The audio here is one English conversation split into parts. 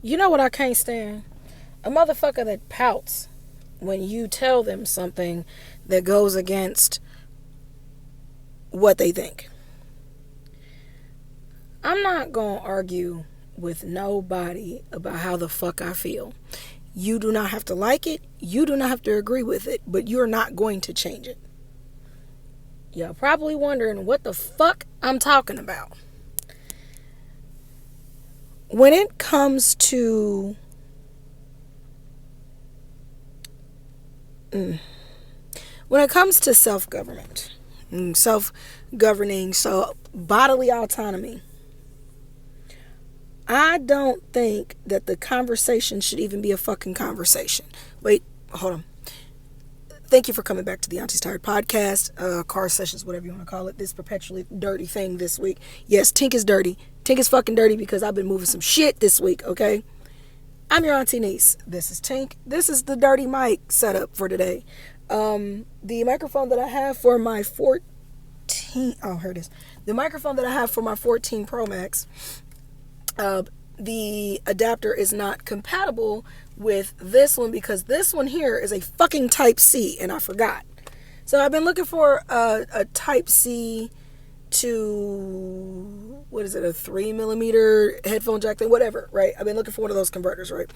You know what I can't stand? A motherfucker that pouts when you tell them something that goes against what they think. I'm not gonna argue with nobody about how the fuck I feel. You do not have to like it. You do not have to agree with it, but you're not going to change it. You're probably wondering what the fuck I'm talking about. When it comes to self-government, self-governing, so bodily autonomy, I don't think that the conversation should even be a fucking conversation. Wait, hold on. Thank you for coming back to the Auntie's Tired podcast, car sessions, whatever you want to call it. This perpetually dirty thing this week. Yes, Tink is dirty. Tink is fucking dirty because I've been moving some shit this week, okay? I'm your Auntie Nese. This is Tink. This is the dirty mic setup for today. The microphone that I have for my 14... Oh, here it is. The microphone that I have for my 14 Pro Max... the adapter is not compatible with this one because this one here is a fucking Type C and I forgot. So I've been looking for a Type C to, what is it, a 3mm headphone jack thing, whatever, right? I've been looking for one of those converters, right?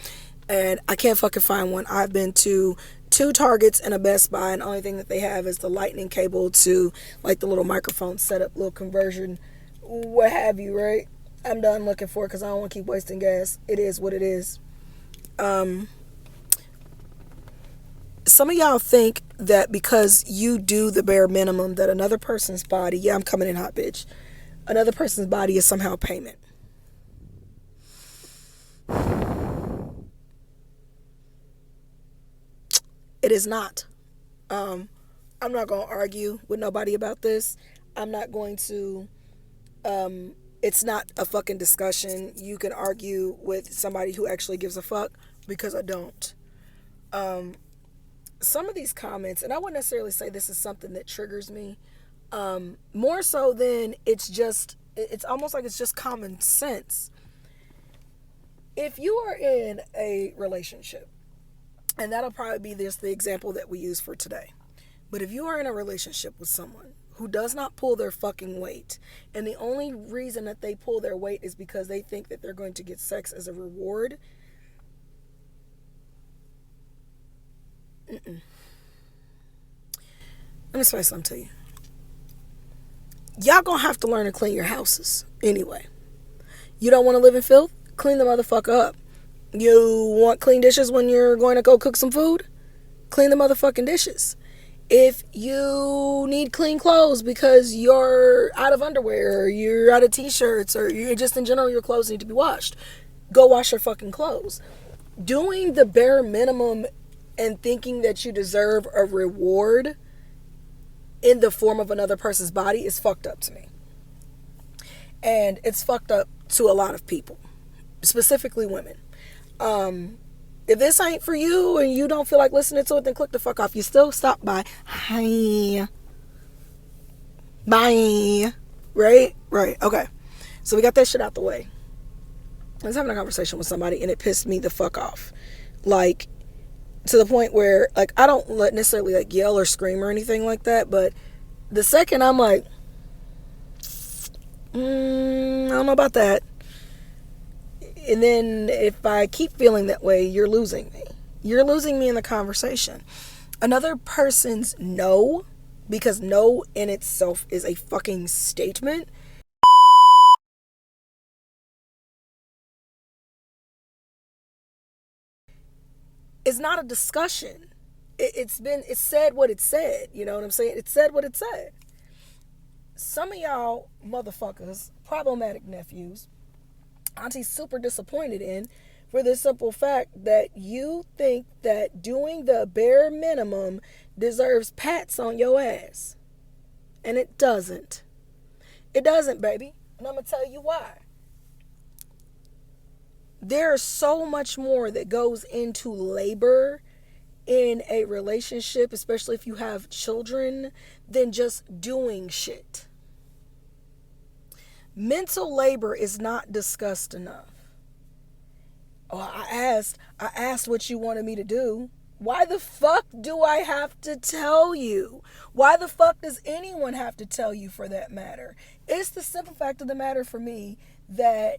And I can't fucking find one. I've been to 2 Targets and a Best Buy, and the only thing that they have is the lightning cable to like the little microphone setup, little conversion, what have you, right? I'm done looking for it because I don't want to keep wasting gas. It is what it is. Some of y'all think that because you do the bare minimum that another person's body, yeah, I'm coming in hot, bitch. Another person's body is somehow payment. It is not. I'm not going to argue with nobody about this. I'm not going to... it's not a fucking discussion. You can argue with somebody who actually gives a fuck because I don't. Some of these comments, and I wouldn't necessarily say this is something that triggers me, more so than it's almost like it's just common sense. If you are in a relationship, and that'll probably be just the example that we use for today, but if you are in a relationship with someone who does not pull their fucking weight, and the only reason that they pull their weight is because they think that they're going to get sex as a reward, let me explain something to you. Y'all gonna have to learn to clean your houses anyway. You don't want to live in filth? Clean the motherfucker up. You want clean dishes when you're going to go cook some food? Clean the motherfucking dishes. If you need clean clothes because you're out of underwear or you're out of t-shirts or you're just in general your clothes need to be washed, go wash your fucking clothes. Doing the bare minimum and thinking that you deserve a reward in the form of another person's body is fucked up to me. And it's fucked up to a lot of people, specifically women. If this ain't for you and you don't feel like listening to it, then click the fuck off. You still stop by. Hi. Bye. Right? Okay. So we got that shit out the way. I was having a conversation with somebody and it pissed me the fuck off. Like, to the point where, like, I don't necessarily, like, yell or scream or anything like that, but the second I'm like, I don't know about that. And then if I keep feeling that way, you're losing me. You're losing me in the conversation. Another person's no, because no in itself is a fucking statement, is not a discussion. It's said what it said. You know what I'm saying? It said what it said. Some of y'all motherfuckers, problematic nephews, Auntie's super disappointed in, for the simple fact that you think that doing the bare minimum deserves pats on your ass. And it doesn't. It doesn't, baby. And I'm going to tell you why. There's so much more that goes into labor in a relationship, especially if you have children, than just doing shit. Mental labor is not discussed enough. Oh, I asked what you wanted me to do. Why the fuck do I have to tell you? Why the fuck does anyone have to tell you for that matter? It's the simple fact of the matter for me that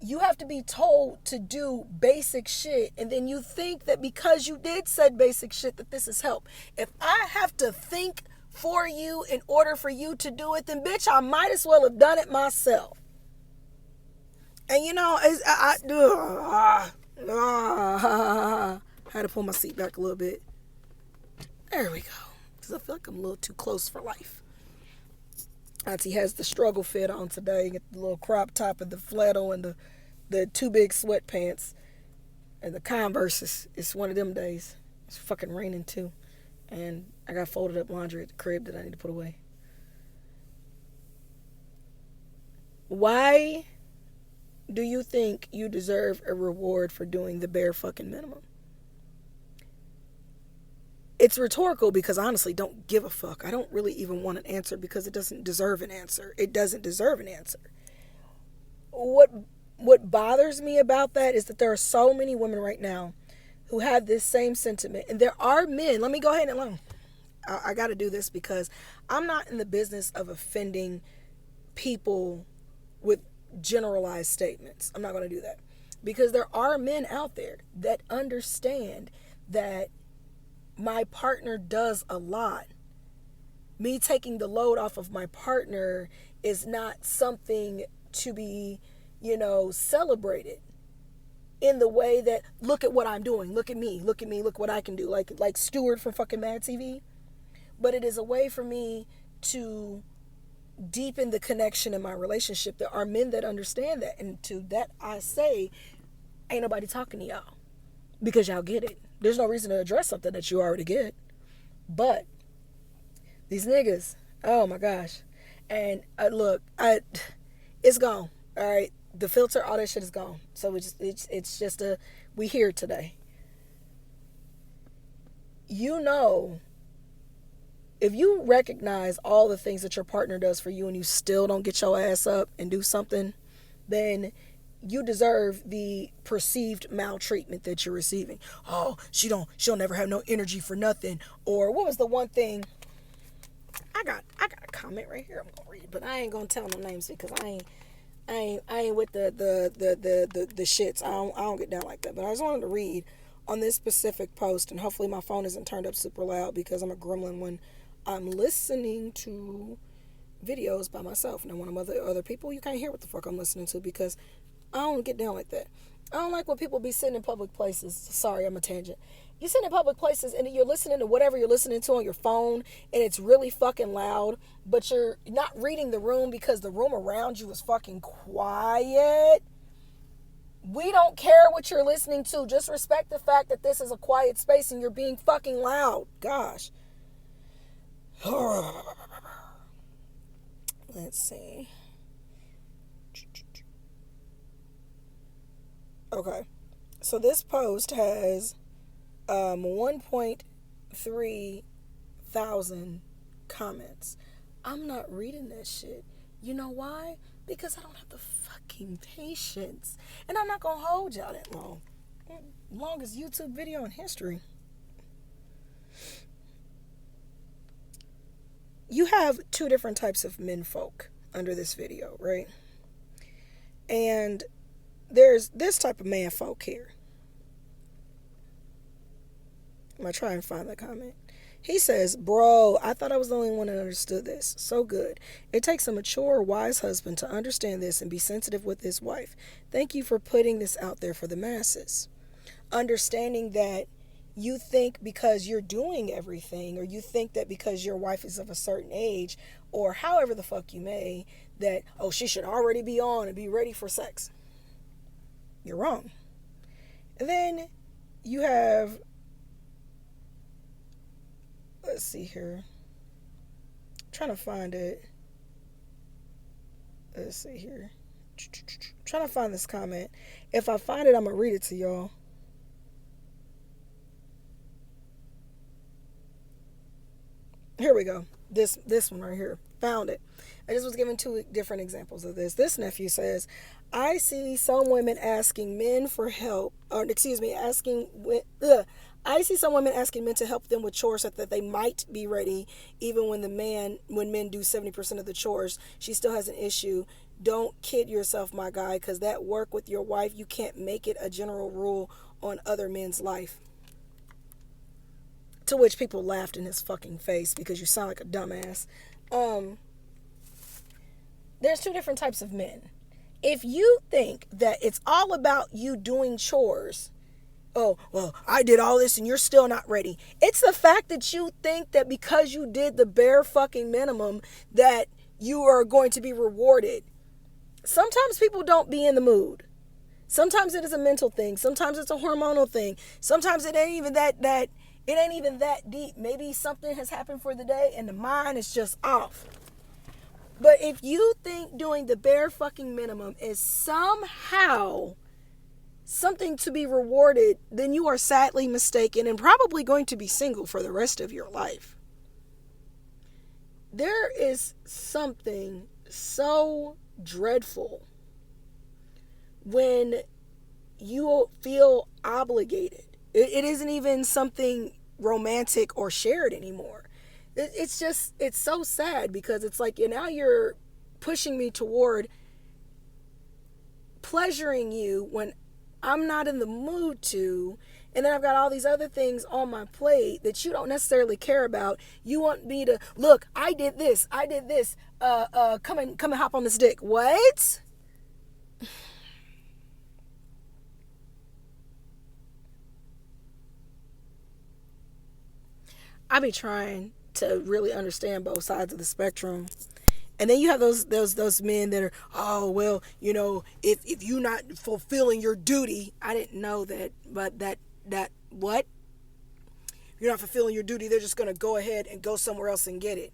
you have to be told to do basic shit, and then you think that because you did said basic shit that this is help. If I have to think for you in order for you to do it, then bitch, I might as well have done it myself. And you know, I had to pull my seat back a little bit. There we go. Because I feel like I'm a little too close for life. Auntie has the struggle fit on today. Get the little crop top and the flannel and the two big sweatpants and the Converses. It's one of them days. It's fucking raining too. And I got folded up laundry at the crib that I need to put away. Why do you think you deserve a reward for doing the bare fucking minimum? It's rhetorical because I honestly don't give a fuck. I don't really even want an answer because it doesn't deserve an answer. It doesn't deserve an answer. What bothers me about that is that there are so many women right now who have this same sentiment. And there are men. Let me go ahead and I got to do this because I'm not in the business of offending people with generalized statements. I'm not going to do that because there are men out there that understand that my partner does a lot. Me taking the load off of my partner is not something to be, celebrated in the way that look at what I'm doing, look at me, look what I can do, like Stewart from fucking Mad TV. But it is a way for me to deepen the connection in my relationship. There are men that understand that, and to that I say, ain't nobody talking to y'all because y'all get it. There's no reason to address something that you already get. But these niggas, oh my gosh. And it's gone. All right, the filter, all that shit is gone. So it's just we here today. If you recognize all the things that your partner does for you and you still don't get your ass up and do something, then you deserve the perceived maltreatment that you're receiving. Oh, she'll never have no energy for nothing. Or what was the one thing? I got a comment right here I'm gonna read, but I ain't gonna tell no names because I ain't with the shits. I don't get down like that. But I just wanted to read on this specific post, and hopefully my phone isn't turned up super loud because I'm a gremlin when I'm listening to videos by myself. Now when I'm other people, you can't hear what the fuck I'm listening to because I don't get down like that. I don't like when people be sitting in public places. Sorry, I'm a tangent. You sit in public places and you're listening to whatever you're listening to on your phone and it's really fucking loud, but you're not reading the room because the room around you is fucking quiet. We don't care what you're listening to. Just respect the fact that this is a quiet space and you're being fucking loud. Gosh. Let's see. Okay. So this post has 1.3 thousand comments. I'm not reading that shit. You know why? Because I don't have the fucking patience. And I'm not going to hold y'all that long. Longest YouTube video in history. You have two different types of menfolk under this video, right? And there's this type of man folk here. I'm going to try and find the comment. He says, bro, I thought I was the only one that understood this. So good. It takes a mature, wise husband to understand this and be sensitive with his wife. Thank you for putting this out there for the masses. Understanding that you think because you're doing everything, or you think that because your wife is of a certain age, or however the fuck you may, that, oh, she should already be on and be ready for sex. You're wrong. And then you have, let's see here. I'm trying to find it. Let's see here. I'm trying to find this comment. If I find it, I'm going to read it to y'all. Here we go. This one right here. found it. I just was given two different examples of this. This nephew says, I see some women asking men for help, or excuse me, I see some women asking men to help them with chores so that they might be ready, even when men do 70% of the chores. She still has an issue. Don't kid yourself, my guy, because that work with your wife, you can't make it a general rule on other men's life. To which people laughed in his fucking face because you sound like a dumbass. There's two different types of men. If you think that it's all about you doing chores, oh, well, I did all this and you're still not ready. It's the fact that you think that because you did the bare fucking minimum that you are going to be rewarded. Sometimes people don't be in the mood. Sometimes it is a mental thing. Sometimes it's a hormonal thing. Sometimes it ain't even that deep. Maybe something has happened for the day and the mind is just off. But if you think doing the bare fucking minimum is somehow something to be rewarded, then you are sadly mistaken and probably going to be single for the rest of your life. There is something so dreadful when you feel obligated. It isn't even something romantic or shared anymore. It's so sad because it's like, now you're pushing me toward pleasuring you when I'm not in the mood to, and then I've got all these other things on my plate that you don't necessarily care about. You want me to, look, I did this, come and hop on this dick. What? I be trying to really understand both sides of the spectrum. And then you have those men that are, oh, well, if you're not fulfilling your duty, I didn't know that, but that what? You're not fulfilling your duty, they're just going to go ahead and go somewhere else and get it.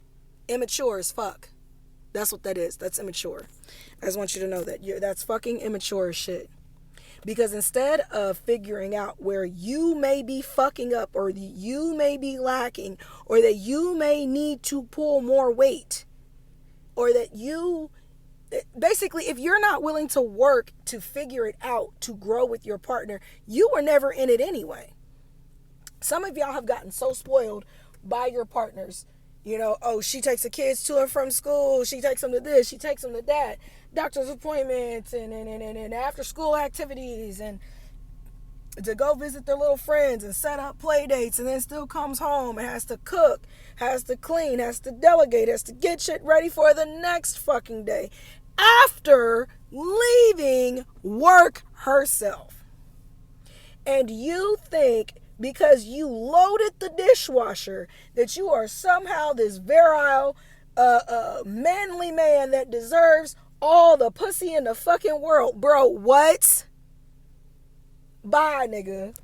Immature as fuck. That's what that is. That's immature. I just want you to know that that's fucking immature as shit. Because instead of figuring out where you may be fucking up, or you may be lacking, or that you may need to pull more weight, or that basically, if you're not willing to work to figure it out, to grow with your partner, you were never in it anyway. Some of y'all have gotten so spoiled by your partners. Oh, she takes the kids to and from school. She takes them to this. She takes them to that. Doctor's appointments and after school activities, and to go visit their little friends and set up play dates, and then still comes home and has to cook, has to clean, has to delegate, has to get shit ready for the next fucking day after leaving work herself. And you think because you loaded the dishwasher that you are somehow this virile, manly man that deserves all the pussy in the fucking world. Bro, what? Bye, nigga.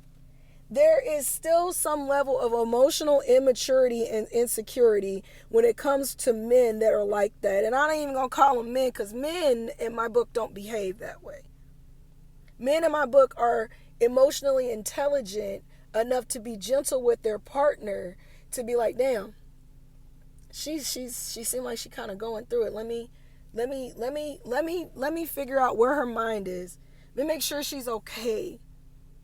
There is still some level of emotional immaturity and insecurity when it comes to men that are like that. And I ain't even gonna call them men, because men in my book don't behave that way. Men in my book are emotionally intelligent enough to be gentle with their partner, to be like, damn, she seemed like she kind of going through it. Let me figure out where her mind is. Let me make sure she's okay.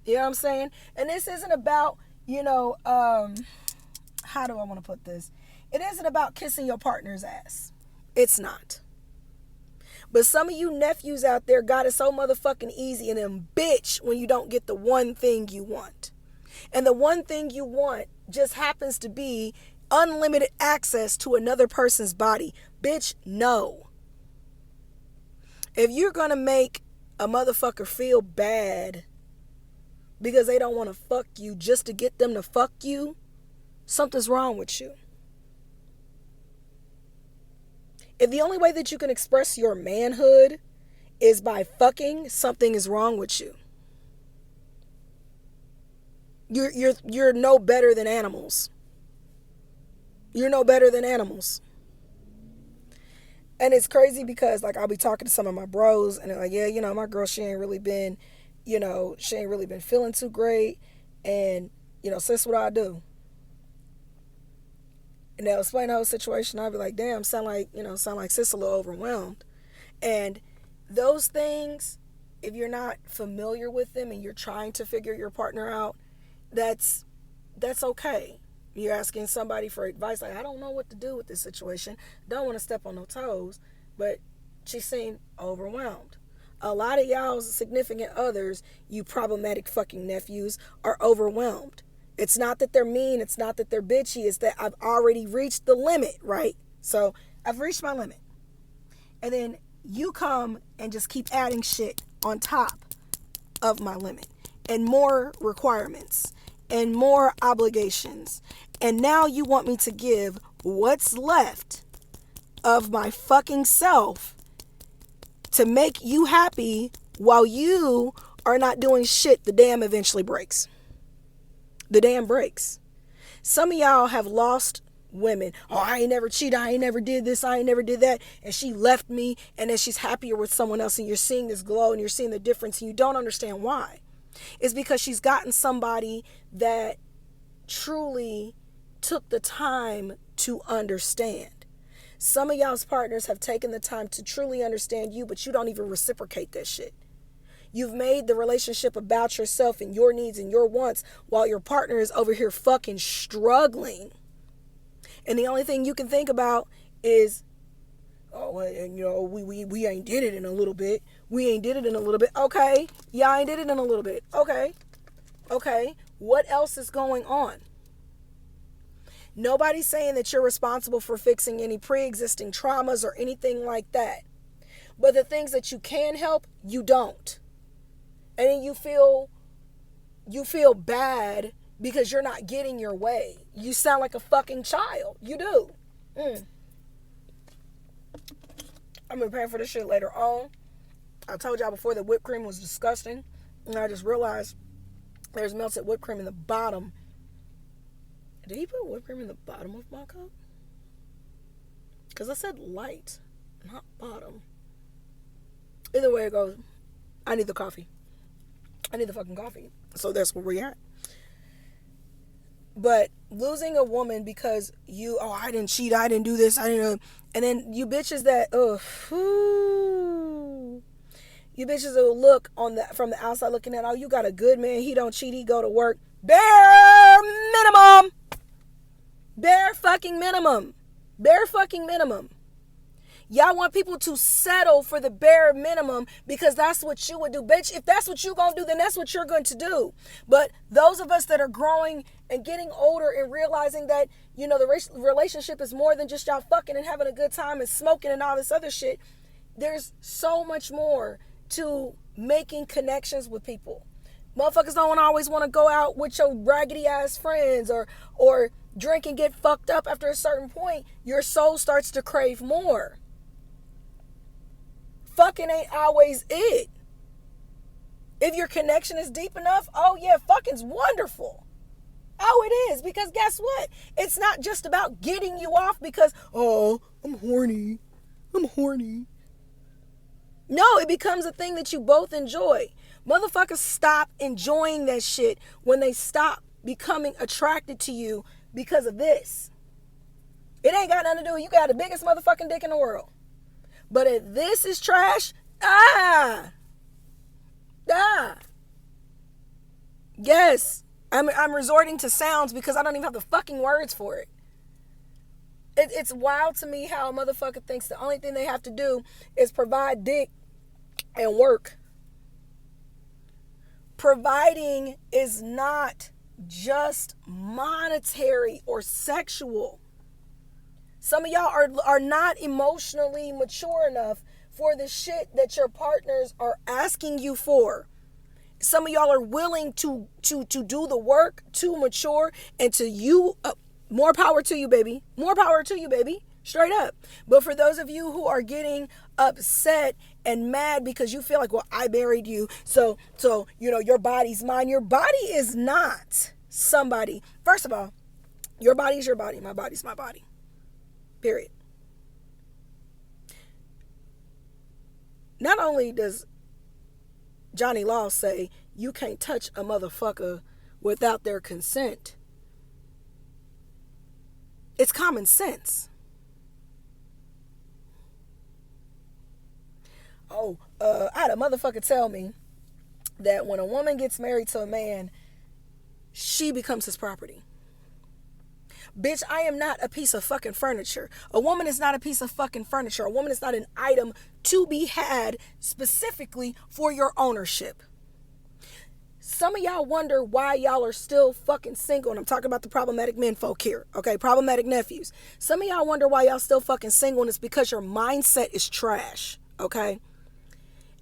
You know what I'm saying? And this isn't about, how do I want to put this? It isn't about kissing your partner's ass. It's not. But some of you nephews out there got it so motherfucking easy, and then bitch when you don't get the one thing you want. And the one thing you want just happens to be unlimited access to another person's body. Bitch, no. If you're going to make a motherfucker feel bad because they don't want to fuck you just to get them to fuck you, something's wrong with you. If the only way that you can express your manhood is by fucking, something is wrong with you. You're no better than animals. You're no better than animals. And it's crazy because, like, I'll be talking to some of my bros and they're like, yeah, my girl, she ain't really been feeling too great. And, sis, what I do? And they'll explain the whole situation. I'll be like, damn, sound like sis a little overwhelmed. And those things, if you're not familiar with them and you're trying to figure your partner out, that's okay. You're asking somebody for advice, like, I don't know what to do with this situation. Don't want to step on no toes, but she seemed overwhelmed. A lot of y'all's significant others, you problematic fucking nephews, are overwhelmed. It's not that they're mean, it's not that they're bitchy, it's that I've already reached the limit, right? So I've reached my limit. And then you come and just keep adding shit on top of my limit, and more requirements and more obligations. And now you want me to give what's left of my fucking self to make you happy while you are not doing shit. The dam eventually breaks. The dam breaks. Some of y'all have lost women. Oh, I ain't never cheated. I ain't never did this. I ain't never did that. And she left me, and then she's happier with someone else, and you're seeing this glow and you're seeing the difference, and you don't understand why. It's because she's gotten somebody that truly took the time to understand. Some of y'all's partners have taken the time to truly understand you, but you don't even reciprocate that shit. You've made the relationship about yourself and your needs and your wants while your partner is over here fucking struggling. And the only thing you can think about is, oh, and we ain't did it in a little bit. We ain't did it in a little bit. Okay. Yeah, I ain't did it in a little bit. Okay. What else is going on? Nobody's saying that you're responsible for fixing any pre-existing traumas or anything like that. But the things that you can help, you don't. And then you feel bad because you're not getting your way. You sound like a fucking child. You do. I'm preparing for this shit later on. I told y'all before that whipped cream was disgusting. And I just realized there's melted whipped cream in the bottom. Did he put whipped cream in the bottom of my cup? Because I said light, not bottom. Either way it goes, I need the coffee. I need the fucking coffee. So that's where we're at. But losing a woman because I didn't cheat, I didn't do this, I didn't, and then you bitches that, you bitches will look from the outside looking at, oh, you got a good man, he don't cheat, he go to work. Bare minimum. Bare fucking minimum. Bare fucking minimum. Y'all want people to settle for the bare minimum because that's what you would do. Bitch, if that's what you're going to do, then that's what you're going to do. But those of us that are growing and getting older and realizing that, the relationship is more than just y'all fucking and having a good time and smoking and all this other shit. There's so much more to making connections with people. Motherfuckers don't always want to go out with your raggedy ass friends or drink and get fucked up. After a certain point, your soul starts to crave more. Fucking ain't always it. If your connection is deep enough, oh yeah, fucking's wonderful. Oh, it is. Because guess what? It's not just about getting you off because, oh, I'm horny. No, it becomes a thing that you both enjoy. Motherfuckers stop enjoying that shit when they stop becoming attracted to you because of this. It ain't got nothing to do with you got the biggest motherfucking dick in the world. But if this is trash, yes, I'm resorting to sounds because I don't even have the fucking words for it. It's wild to me how a motherfucker thinks the only thing they have to do is provide dick and work. Providing is not just monetary or sexual. Some of y'all are not emotionally mature enough for the shit that your partners are asking you for. Some of y'all are willing to do the work, to mature, and to you, more power to you, baby. More power to you, baby. Straight up. But for those of you who are getting upset and mad because you feel like, well, I buried you, so your body's mine. Your body is not somebody. First of all, your body's your body. My body's my body. Period. Not only does Johnny Law say you can't touch a motherfucker without their consent, It's common sense. I had a motherfucker tell me that when a woman gets married to a man, she becomes his property. Bitch, I am not a piece of fucking furniture. A woman is not a piece of fucking furniture. A woman is not an item to be had specifically for your ownership. Some of y'all wonder why y'all are still fucking single. And I'm talking about the problematic men folk here. Okay, problematic nephews. Some of y'all wonder why y'all still fucking single, and it's because your mindset is trash. Okay?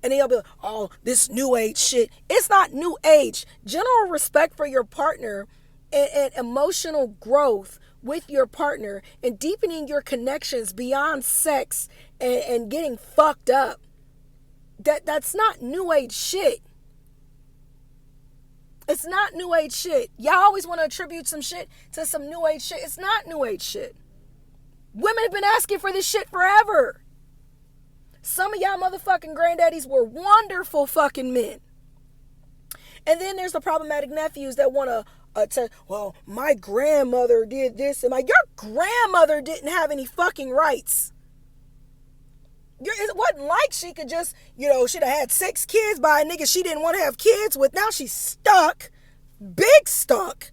And then y'all be like, oh, this new age shit. It's not new age. General respect for your partner and emotional growth with your partner and deepening your connections beyond sex and getting fucked up. That's not new age shit. It's not new age shit. Y'all always want to attribute some shit to some new age shit. It's not new age shit. Women have been asking for this shit forever. Some of y'all motherfucking granddaddies were wonderful fucking men. And then there's the problematic nephews that want to well, my grandmother did this, and your grandmother didn't have any fucking rights. It wasn't like she could just, she'd have had 6 kids by a nigga she didn't want to have kids with. Now she's stuck. Big stuck.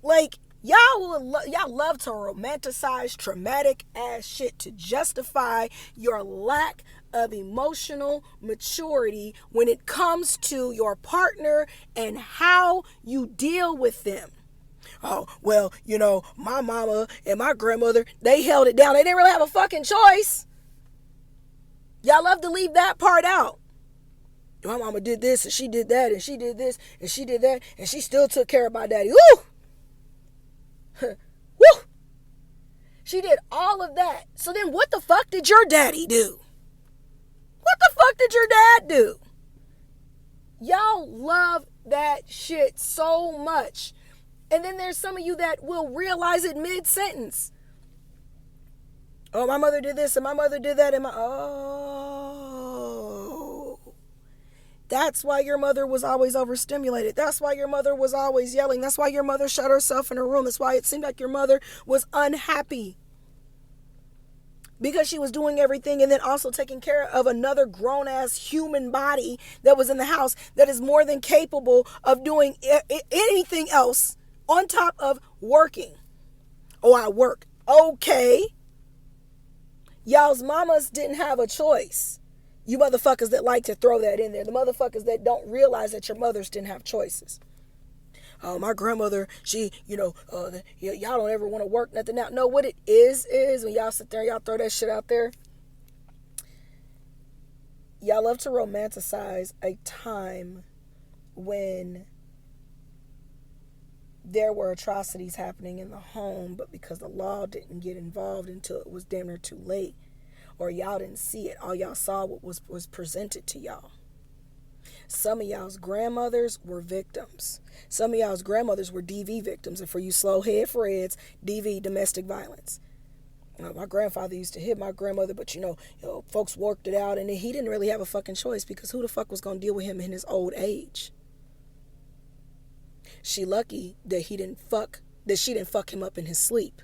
Like, y'all love to romanticize traumatic ass shit to justify your lack of emotional maturity when it comes to your partner and how you deal with them. Oh, well, my mama and my grandmother, they held it down. They didn't really have a fucking choice. Y'all love to leave that part out. My mama did this and she did that and she did this and she did that and she still took care of my daddy. Woo! Woo! She did all of that. So then what the fuck did your daddy do? What the fuck did your dad do? Y'all love that shit so much. And then there's some of you that will realize it mid-sentence. Oh, my mother did this and my mother did that and that's why your mother was always overstimulated. That's why your mother was always yelling. That's why your mother shut herself in her room. That's why it seemed like your mother was unhappy. Because she was doing everything and then also taking care of another grown-ass human body that was in the house that is more than capable of doing anything else on top of working. Oh, I work. Okay. Y'all's mamas didn't have a choice. You motherfuckers that like to throw that in there. The motherfuckers that don't realize that your mothers didn't have choices. My grandmother, she, y'all don't ever want to work nothing out. No, what it is when y'all sit there, y'all throw that shit out there. Y'all love to romanticize a time when there were atrocities happening in the home, but because the law didn't get involved until it was damn near too late, or y'all didn't see it, all y'all saw what was presented to y'all. Some of y'all's grandmothers were victims. Some of y'all's grandmothers were DV victims, and for you slow head Freds, DV, domestic violence. My grandfather used to hit my grandmother, but folks worked it out, and he didn't really have a fucking choice because who the fuck was gonna deal with him in his old age? She lucky that she didn't fuck him up in his sleep.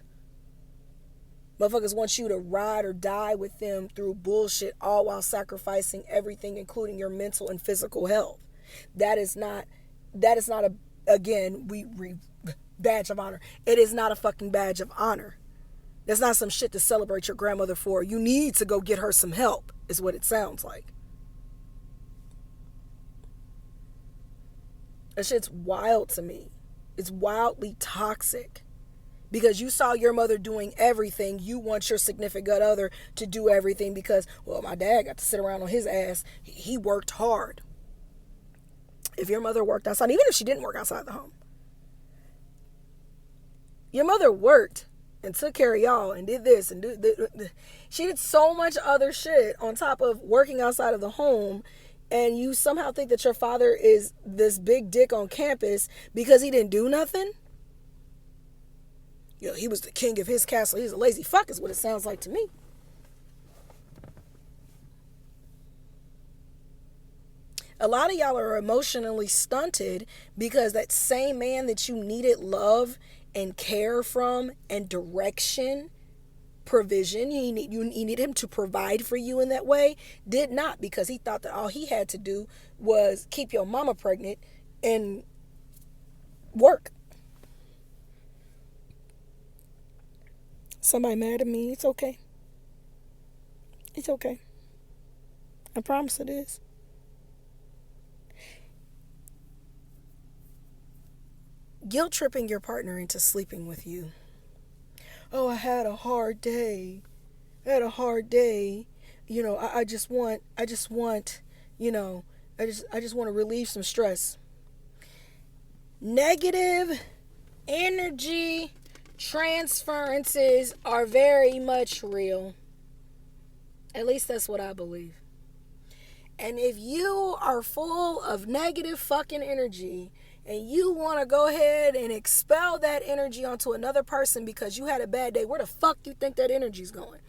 Motherfuckers want you to ride or die with them through bullshit, all while sacrificing everything, including your mental and physical health. That is not a badge of honor. It is not a fucking badge of honor. That's not some shit to celebrate your grandmother for. You need to go get her some help, is what it sounds like. That shit's wild to me. It's wildly toxic. Because you saw your mother doing everything, you want your significant other to do everything because, well, my dad got to sit around on his ass. He worked hard. If your mother worked outside, even if she didn't work outside the home, your mother worked and took care of y'all and did this and she did so much other shit on top of working outside of the home. And you somehow think that your father is this big dick on campus because he didn't do nothing? He was the king of his castle. He's a lazy fuck is what it sounds like to me. A lot of y'all are emotionally stunted because that same man that you needed love and care from and direction, provision, you need him to provide for you in that way, did not, because he thought that all he had to do was keep your mama pregnant and work. Somebody mad at me, it's okay. It's okay. I promise it is. Guilt tripping your partner into sleeping with you. Oh, I had a hard day. I had a hard day. You know, I just want, you know, I just want to relieve some stress. Negative energy transferences are very much real. At least that's what I believe. And if you are full of negative fucking energy and you want to go ahead and expel that energy onto another person because you had a bad day, where the fuck do you think that energy's going?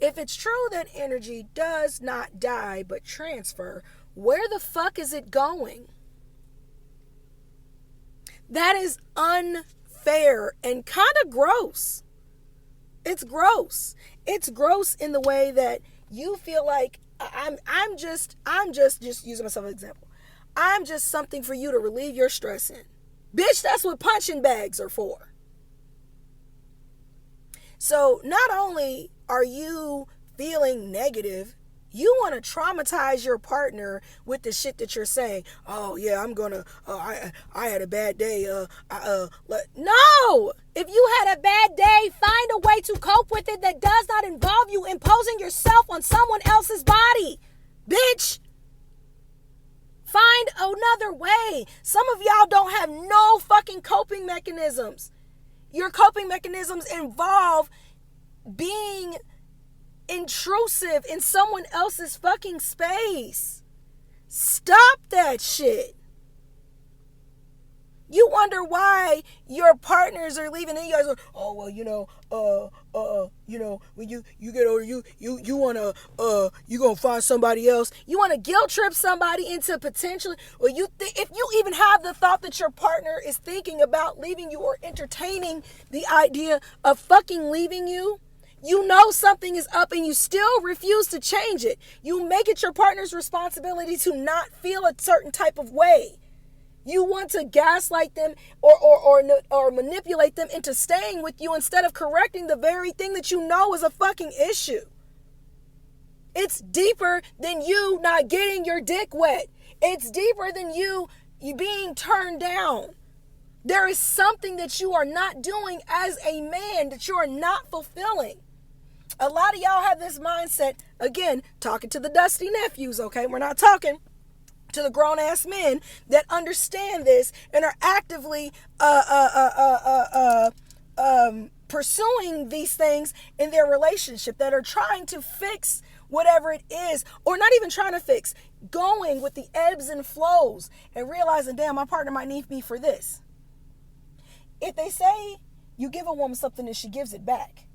If it's true that energy does not die but transfer, where the fuck is it going? That is unfair and kind of gross. It's gross. It's gross in the way that you feel like I'm just using myself as an example. I'm just something for you to relieve your stress in. Bitch, that's what punching bags are for. So not only are you feeling negative, you want to traumatize your partner with the shit that you're saying. Oh yeah, I'm gonna. I had a bad day. No. If you had a bad day, find a way to cope with it that does not involve you imposing yourself on someone else's body, bitch. Find another way. Some of y'all don't have no fucking coping mechanisms. Your coping mechanisms involve being intrusive in someone else's fucking space. Stop that shit. You wonder why your partners are leaving and you guys are, oh well, when you get older, you wanna you gonna find somebody else. You wanna guilt trip somebody into potentially, or if you even have the thought that your partner is thinking about leaving you or entertaining the idea of fucking leaving you, you know something is up and you still refuse to change it. You make it your partner's responsibility to not feel a certain type of way. You want to gaslight them or manipulate them into staying with you instead of correcting the very thing that you know is a fucking issue. It's deeper than you not getting your dick wet. It's deeper than you being turned down. There is something that you are not doing as a man that you are not fulfilling. A lot of y'all have this mindset, again, talking to the dusty nephews, okay? We're not talking to the grown-ass men that understand this and are actively pursuing these things in their relationship, that are trying to fix whatever it is, or not even trying to fix, going with the ebbs and flows and realizing, damn, my partner might need me for this. If they say you give a woman something and she gives it back,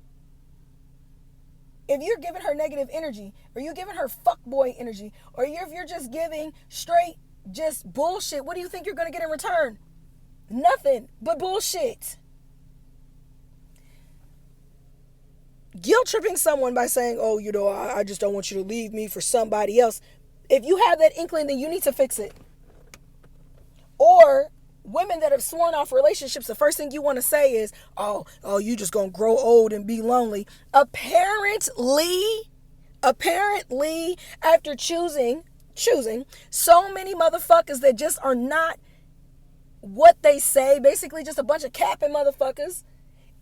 if you're giving her negative energy, or you're giving her fuckboy energy, or if you're just giving straight just bullshit, what do you think you're going to get in return? Nothing but bullshit. Guilt tripping someone by saying, oh, I just don't want you to leave me for somebody else. If you have that inkling, then you need to fix it. Or women that have sworn off relationships, the first thing you want to say is, oh, you just gonna grow old and be lonely. Apparently, after choosing so many motherfuckers that just are not what they say, basically just a bunch of capping motherfuckers.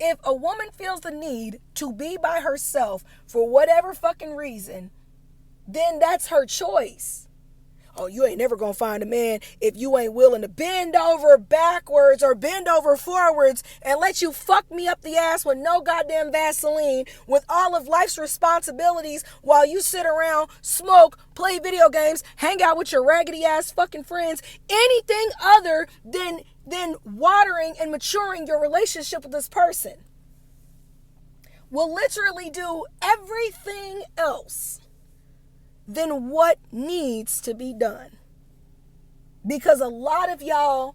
If a woman feels the need to be by herself for whatever fucking reason, then that's her choice. Oh, you ain't never gonna find a man if you ain't willing to bend over backwards or bend over forwards and let you fuck me up the ass with no goddamn Vaseline, with all of life's responsibilities, while you sit around, smoke, play video games, hang out with your raggedy ass fucking friends. Anything other than watering and maturing your relationship with this person will literally do everything else than what needs to be done. Because a lot of y'all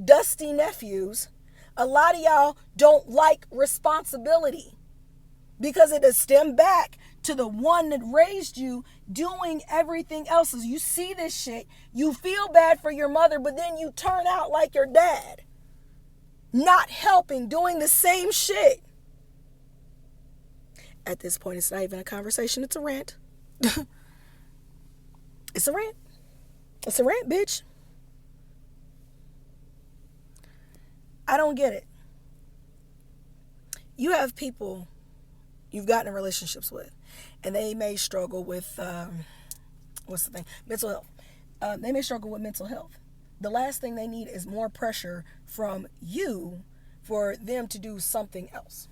dusty nephews, a lot of y'all don't like responsibility because it has stemmed back to the one that raised you doing everything else. As you see this shit, you feel bad for your mother, but then you turn out like your dad, not helping, doing the same shit. At this point, it's not even a conversation, it's a rant. It's a rant. It's a rant, bitch. I don't get it. You have people you've gotten in relationships with, and they may struggle with, mental health. They may struggle with mental health. The last thing they need is more pressure from you for them to do something else.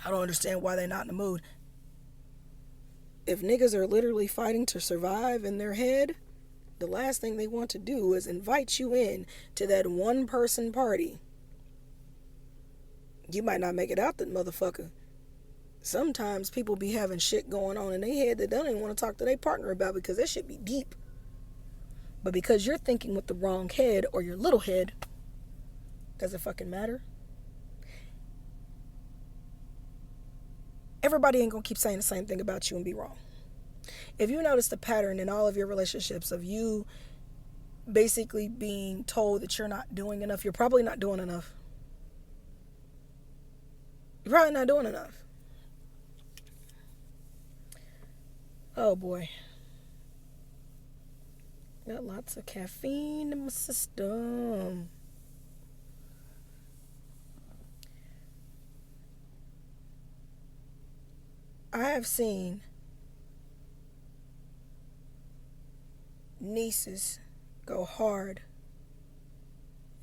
I don't understand why they're not in the mood. If niggas are literally fighting to survive in their head, the last thing they want to do is invite you in to that one person party. You might not make it out that motherfucker. Sometimes people be having shit going on in their head that they don't even want to talk to their partner about because that shit be deep. But because you're thinking with the wrong head or your little head, does it fucking matter? Everybody ain't gonna keep saying the same thing about you and be wrong. If you notice the pattern in all of your relationships of you basically being told that you're not doing enough, you're probably not doing enough. You're probably not doing enough. Oh boy. Got lots of caffeine in my system. I have seen nieces go hard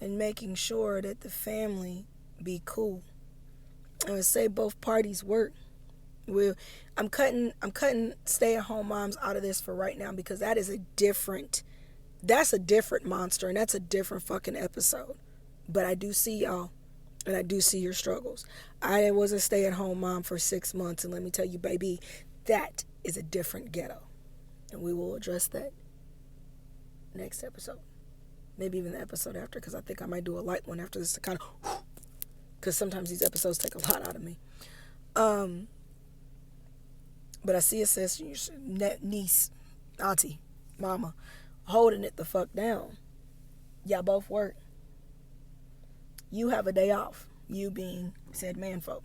in making sure that the family be cool. I would say both parties work. I'm cutting stay-at-home moms out of this for right now because that's a different monster, and that's a different fucking episode. But I do see y'all. And I do see your struggles. I was a stay-at-home mom for 6 months. And let me tell you, baby, that is a different ghetto. And we will address that next episode. Maybe even the episode after. Because I think I might do a light one after this to kind of... Because sometimes these episodes take a lot out of me. But I see a sis, niece, auntie, mama, holding it the fuck down. Y'all both work. You have a day off, you being said manfolk.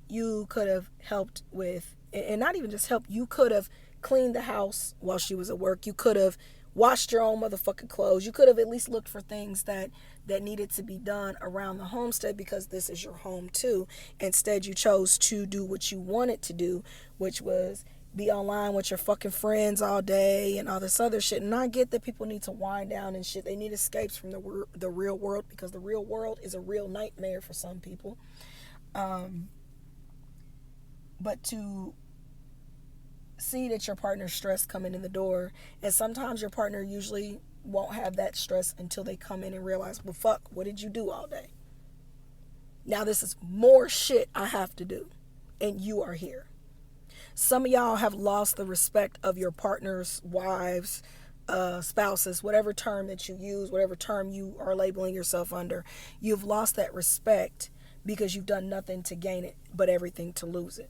You could have helped with, and not even just help, you could have cleaned the house while she was at work. You could have washed your own motherfucking clothes. You could have at least looked for things that needed to be done around the homestead because this is your home too. Instead, you chose to do what you wanted to do, which was be online with your fucking friends all day and all this other shit. And I get that people need to wind down and shit. They need escapes from the real world because the real world is a real nightmare for some people. But to see that your partner's stress coming in the door, and sometimes your partner usually won't have that stress until they come in and realize, well, fuck, what did you do all day? Now this is more shit I have to do, and you are here. Some of y'all have lost the respect of your partners, wives, spouses, whatever term that you use, whatever term you are labeling yourself under. You've lost that respect because you've done nothing to gain it, but everything to lose it.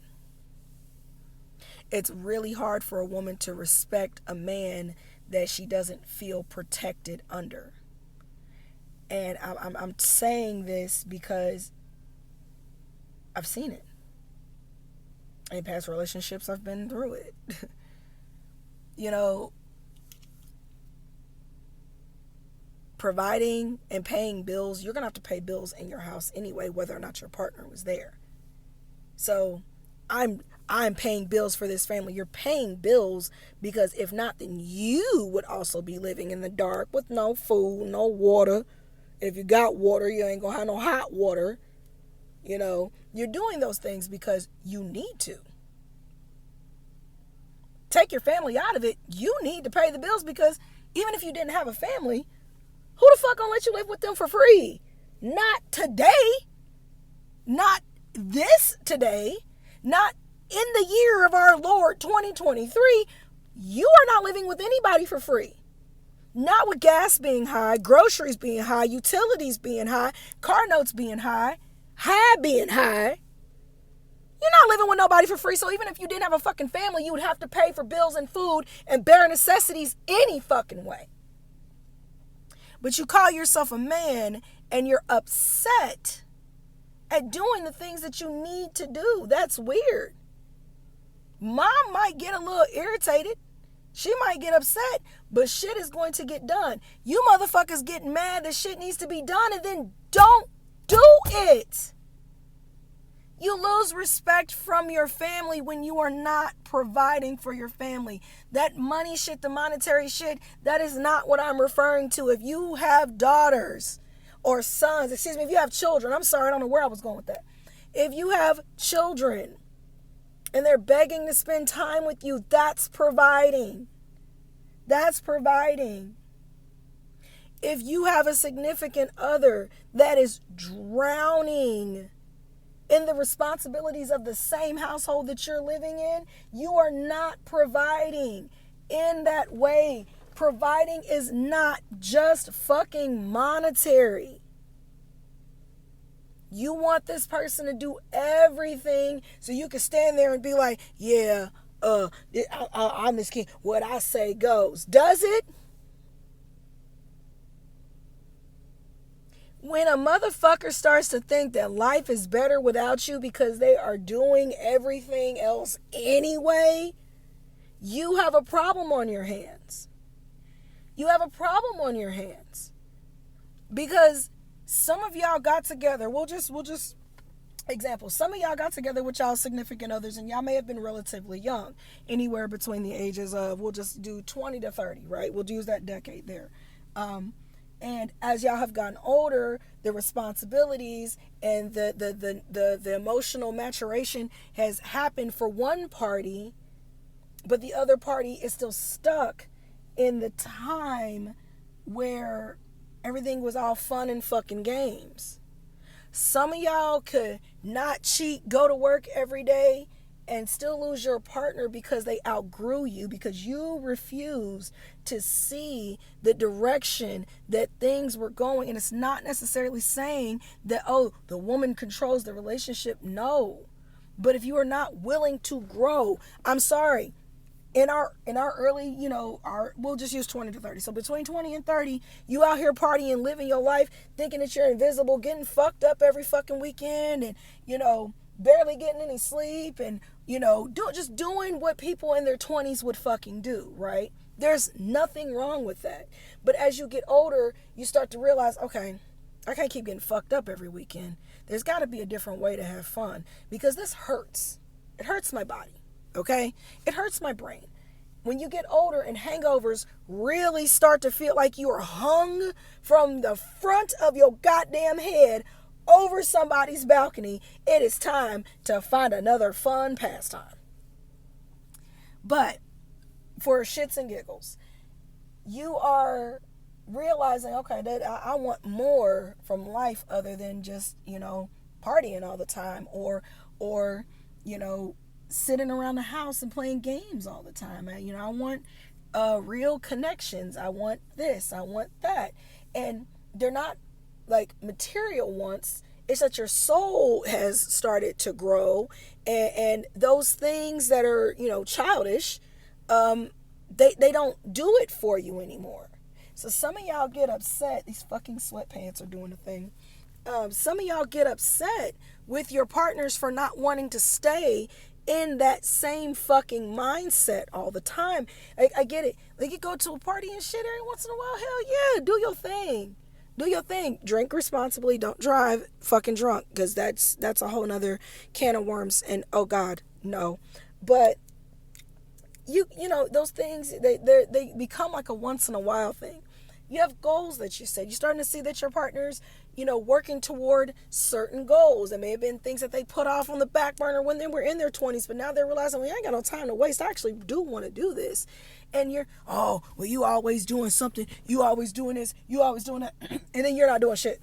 It's really hard for a woman to respect a man that she doesn't feel protected under. And I'm saying this because I've seen it. In past relationships, I've been through it. You know, providing and paying bills, you're going to have to pay bills in your house anyway, whether or not your partner was there. So I'm paying bills for this family. You're paying bills because if not, then you would also be living in the dark with no food, no water. If you got water, you ain't going to have no hot water. You know, you're doing those things because you need to. Take your family out of it. You need to pay the bills because even if you didn't have a family, who the fuck gonna let you live with them for free? Not today. Not this today. Not in the year of our Lord 2023, you are not living with anybody for free. Not with gas being high, groceries being high, utilities being high, car notes being high being high. You're not living with nobody for free. So even if you didn't have a fucking family, you would have to pay for bills and food and bare necessities any fucking way. But you call yourself a man and you're upset at doing the things that you need to do. That's weird. Mom might get a little irritated. She might get upset, but shit is going to get done. You motherfuckers get mad that shit needs to be done and then don't do it. You lose respect from your family when you are not providing for your family. That money shit, the monetary shit, that is not what I'm referring to. If you have daughters or sons, if you have children, I'm sorry, I don't know where I was going with that. If you have children and they're begging to spend time with you, that's providing. That's providing. If you have a significant other that is drowning in the responsibilities of the same household that you're living in, you are not providing in that way. Providing is not just fucking monetary. You want this person to do everything so you can stand there and be like, yeah, I'm this king. What I say goes. Does it? When a motherfucker starts to think that life is better without you because they are doing everything else anyway, you have a problem on your hands. You have a problem on your hands. Because some of y'all got together, we'll just example, some of y'all got together with y'all significant others and y'all may have been relatively young, anywhere between the ages of, we'll just do 20 to 30, right? We'll use that decade there. And as y'all have gotten older, the responsibilities and the emotional maturation has happened for one party, but the other party is still stuck in the time where everything was all fun and fucking games. Some of y'all could not cheat, go to work every day, and still lose your partner because they outgrew you, because you refuse to see the direction that things were going. And it's not necessarily saying that, oh, the woman controls the relationship. No. But if you are not willing to grow, I'm sorry, in our early, we'll just use 20 to 30. So between 20 and 30, you out here partying, living your life, thinking that you're invisible, getting fucked up every fucking weekend, and, barely getting any sleep, and, just doing what people in their 20s would fucking do, right? There's nothing wrong with that. But as you get older, you start to realize, okay, I can't keep getting fucked up every weekend. There's got to be a different way to have fun, because this hurts. It hurts my body, okay? It hurts my brain. When you get older and hangovers really start to feel like you are hung from the front of your goddamn head over somebody's balcony, it is time to find another fun pastime. But for shits and giggles, you are realizing, okay, that I want more from life other than just, partying all the time or sitting around the house and playing games all the time. I want real connections. I want this, I want that. And they're not like material wants. It's that your soul has started to grow, and those things that are, childish, they don't do it for you anymore. So some of y'all get upset. These fucking sweatpants are doing the thing. Some of y'all get upset with your partners for not wanting to stay in that same fucking mindset all the time. I get it. Like, you go to a party and shit every once in a while. Hell yeah, do your thing. Do your thing. Drink responsibly. Don't drive fucking drunk, because that's a whole nother can of worms. And oh God, no. But you know those things, they become like a once in a while thing. You have goals that you set. You're starting to see that your partner's, working toward certain goals. There may have been things that they put off on the back burner when they were in their 20s, but now they're realizing, I ain't got no time to waste. I actually do want to do this. And you're, you always doing something. You always doing this. You always doing that. And then you're not doing shit.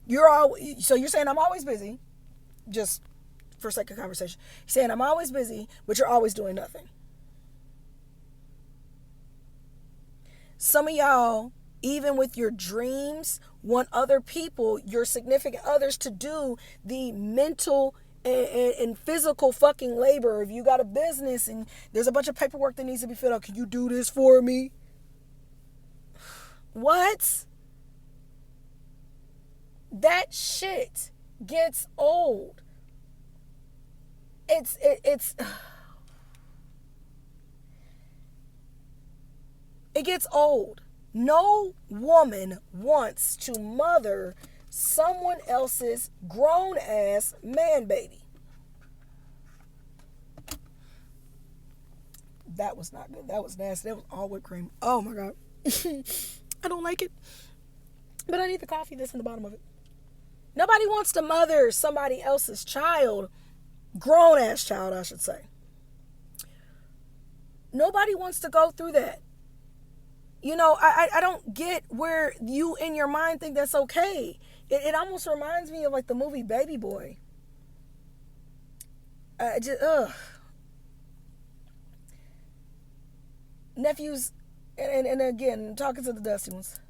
So you're saying I'm always busy, just for sake of conversation. He's saying, I'm always busy, but you're always doing nothing. Some of y'all, even with your dreams, want other people, your significant others, to do the mental and physical fucking labor. If you got a business and there's a bunch of paperwork that needs to be filled out, can you do this for me? What? That shit gets old. It's it gets old. No woman wants to mother someone else's grown ass man baby. That was not good. That was nasty. That was all whipped cream. Oh my God. I don't like it. But I need the coffee that's in the bottom of it. Nobody wants to mother somebody else's child. Grown ass child, I should say. Nobody wants to go through that. You know, I don't get where you in your mind think that's okay. It almost reminds me of like the movie Baby Boy. Nephews, and again, talking to the dusty ones.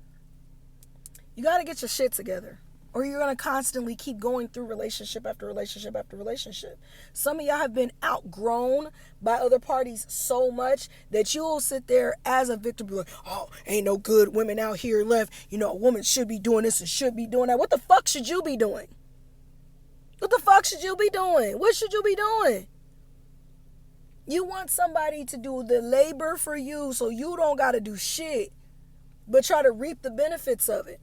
You got to get your shit together, or you're going to constantly keep going through relationship after relationship after relationship. Some of y'all have been outgrown by other parties so much that you'll sit there as a victim, be like, oh, ain't no good women out here left. You know, a woman should be doing this and should be doing that. What the fuck should you be doing? What the fuck should you be doing? What should you be doing? You want somebody to do the labor for you so you don't got to do shit, but try to reap the benefits of it.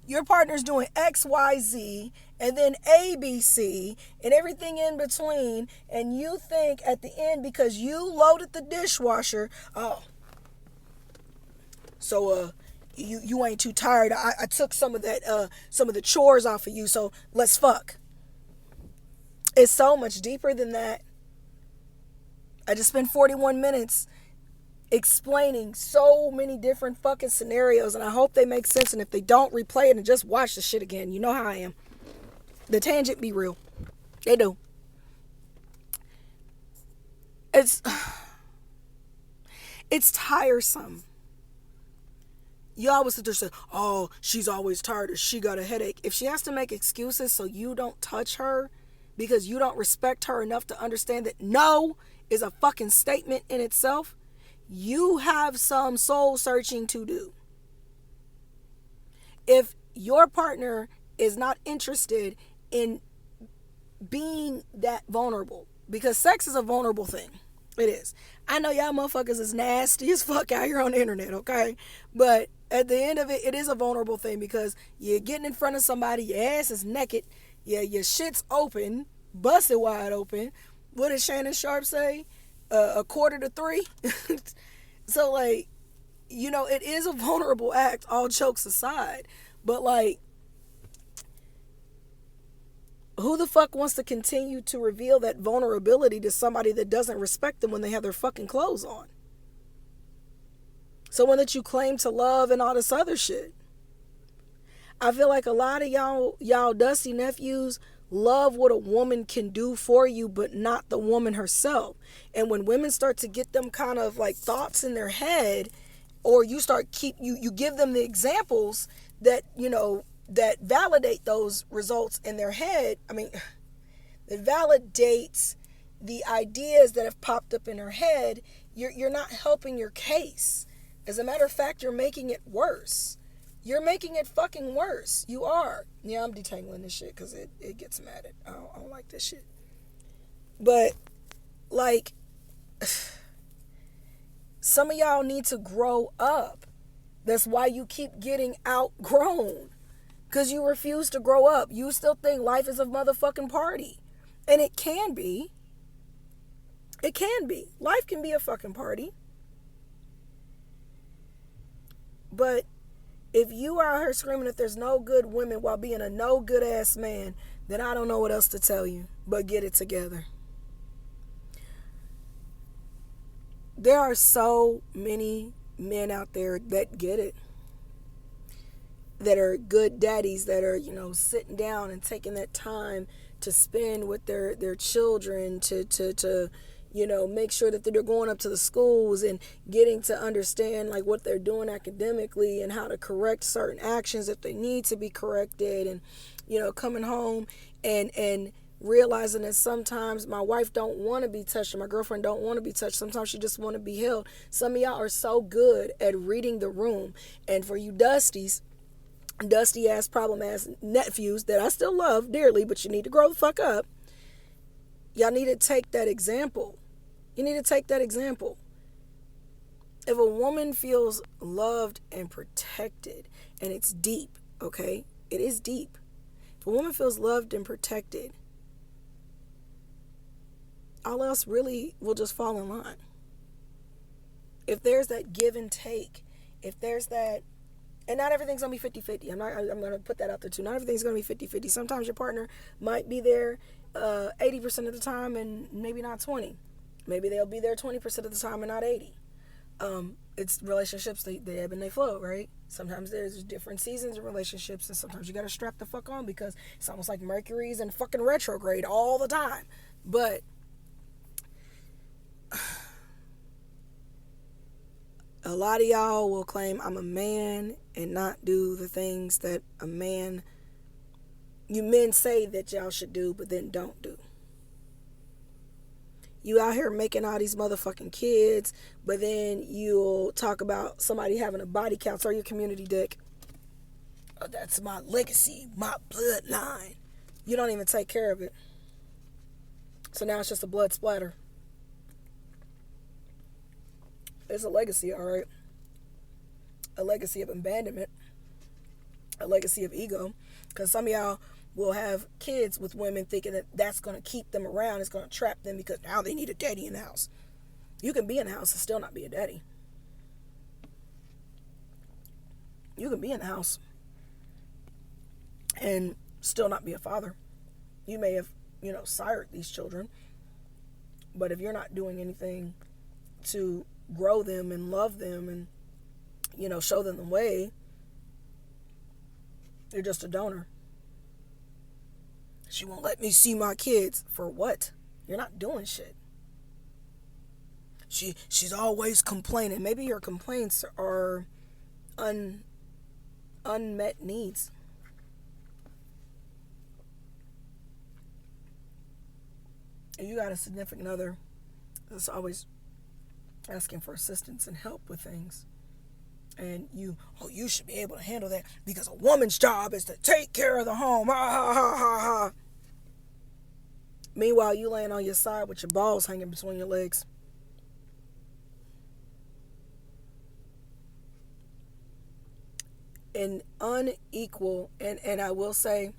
Your partner's doing X, Y, Z, and then A, B, C, and everything in between, and you think at the end, because you loaded the dishwasher, oh, so you ain't too tired. I took some of the chores off of you, so let's fuck. It's so much deeper than that. I just spent 41 minutes explaining so many different fucking scenarios, and I hope they make sense, and if they don't, replay it and just watch the shit again. You know how I am. The tangent be real. They do. It's tiresome. You always sit there and say, oh, she's always tired or she got a headache. If she has to make excuses so you don't touch her because you don't respect her enough to understand that no is a fucking statement in itself, you have some soul searching to do. If your partner is not interested in being that vulnerable, because sex is a vulnerable thing. It is. I know y'all motherfuckers is nasty as fuck out here on the internet, okay? But at the end of it, it is a vulnerable thing because you're getting in front of somebody, your ass is naked, your shit's open, busted wide open. What did Shannon Sharp say? 2:45. So, like, you know, it is a vulnerable act, all jokes aside. But, like, who the fuck wants to continue to reveal that vulnerability to somebody that doesn't respect them when they have their fucking clothes on? Someone that you claim to love and all this other shit. I feel like a lot of y'all dusty nephews love what a woman can do for you, but not the woman herself. And when women start to get them kind of like thoughts in their head, or you give them the examples that, you know, that validate those results in their head. I mean, that validates the ideas that have popped up in her head. You're not helping your case. As a matter of fact, you're making it worse. You're making it fucking worse. You are. Yeah, I'm detangling this shit because it gets mad at. I don't like this shit. But, like, some of y'all need to grow up. That's why you keep getting outgrown. Because you refuse to grow up. You still think life is a motherfucking party. And it can be. It can be. Life can be a fucking party. But if you are out here screaming that there's no good women while being a no good ass man, then I don't know what else to tell you. But get it together. There are so many men out there that get it. That are good daddies, that are, you know, sitting down and taking that time to spend with their children, to make sure that they're going up to the schools and getting to understand like what they're doing academically and how to correct certain actions if they need to be corrected, and coming home and realizing that sometimes my wife don't want to be touched and my girlfriend don't want to be touched. Sometimes she just want to be held. Some of y'all are so good at reading the room. And for you dusty ass problem ass nephews that I still love dearly, but you need to grow the fuck up. Y'all need to take that example. You need to take that example. If a woman feels loved and protected, and it's deep, okay? It is deep. If a woman feels loved and protected, all else really will just fall in line. If there's that give and take, if there's that, and not everything's going to be 50-50. I'm going to put that out there too. Not everything's going to be 50-50. Sometimes your partner might be there 80% of the time and maybe not 20. Maybe they'll be there 20% of the time and not 80. It's relationships, they ebb and they flow, right? Sometimes there's different seasons in relationships, and sometimes you got to strap the fuck on because it's almost like Mercury's in fucking retrograde all the time. But a lot of y'all will claim I'm a man and not do the things that you men say that y'all should do, but then don't do. You out here making all these motherfucking kids, but then you'll talk about somebody having a body count or your community dick. Oh, that's my legacy, my bloodline. You don't even take care of it. So now it's just a blood splatter. It's a legacy, all right. A legacy of abandonment. A legacy of ego. Because some of y'all will have kids with women thinking that that's going to keep them around. It's going to trap them because now they need a daddy in the house. You can be in the house and still not be a daddy. You can be in the house and still not be a father. You may have, sired these children. But if you're not doing anything to grow them and love them and, show them the way, you're just a donor. She won't let me see my kids. For what? You're not doing shit. She's always complaining. Maybe your complaints are unmet needs. If you got a significant other that's always asking for assistance and help with things, and you should be able to handle that because a woman's job is to take care of the home. Ha ha ha ha ha. Meanwhile, you laying on your side with your balls hanging between your legs. An unequal, and I will say,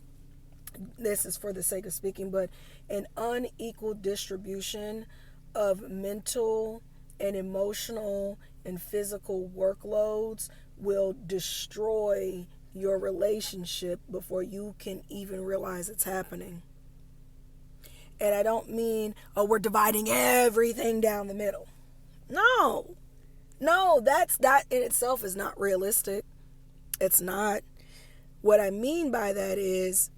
this is for the sake of speaking, but an unequal distribution of mental and emotional and physical workloads will destroy your relationship before you can even realize it's happening. And I don't mean, we're dividing everything down the middle. No, that in itself is not realistic. It's not. What I mean by that is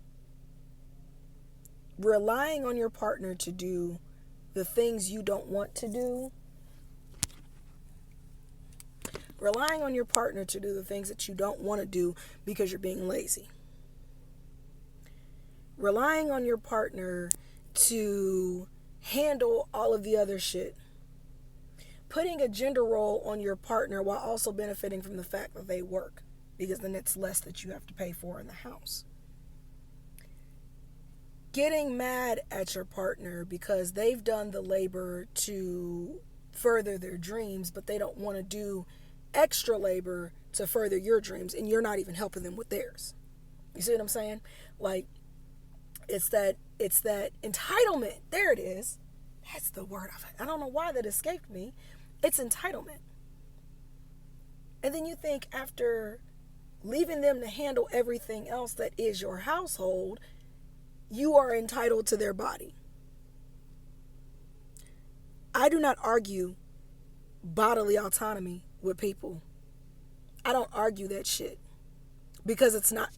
relying on your partner to do the things you don't want to do. Relying on your partner to do the things that you don't want to do because you're being lazy. Relying on your partner to handle all of the other shit. Putting a gender role on your partner while also benefiting from the fact that they work, because then it's less that you have to pay for in the house. Getting mad at your partner because they've done the labor to further their dreams, but they don't want to do extra labor to further your dreams, and you're not even helping them with theirs. You see what I'm saying? Like, it's that entitlement. There it is. That's the word of it. I don't know why that escaped me. It's entitlement. And then you think after leaving them to handle everything else that is your household, you are entitled to their body. I do not argue bodily autonomy with people. I don't argue that shit because it's not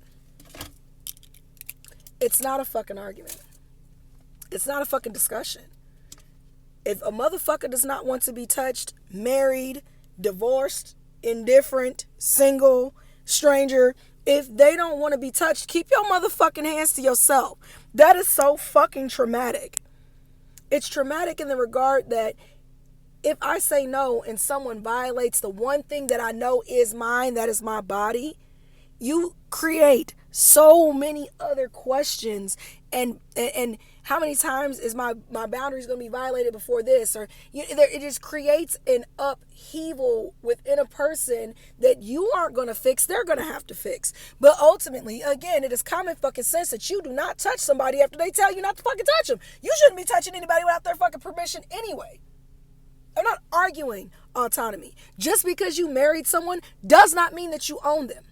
a fucking argument. It's not a fucking discussion. If a motherfucker does not want to be touched, married, divorced, indifferent, single, stranger, if they don't want to be touched, keep your motherfucking hands to yourself. That is so fucking traumatic. It's traumatic in the regard that if I say no and someone violates the one thing that I know is mine, that is my body, you create so many other questions and how many times is my boundaries going to be violated before this, or it just creates an upheaval within a person that you aren't going to fix, they're going to have to fix. But ultimately, again, it is common fucking sense that you do not touch somebody after they tell you not to fucking touch them. You shouldn't be touching anybody without their fucking permission anyway. I'm not arguing autonomy. Just because you married someone does not mean that you own them.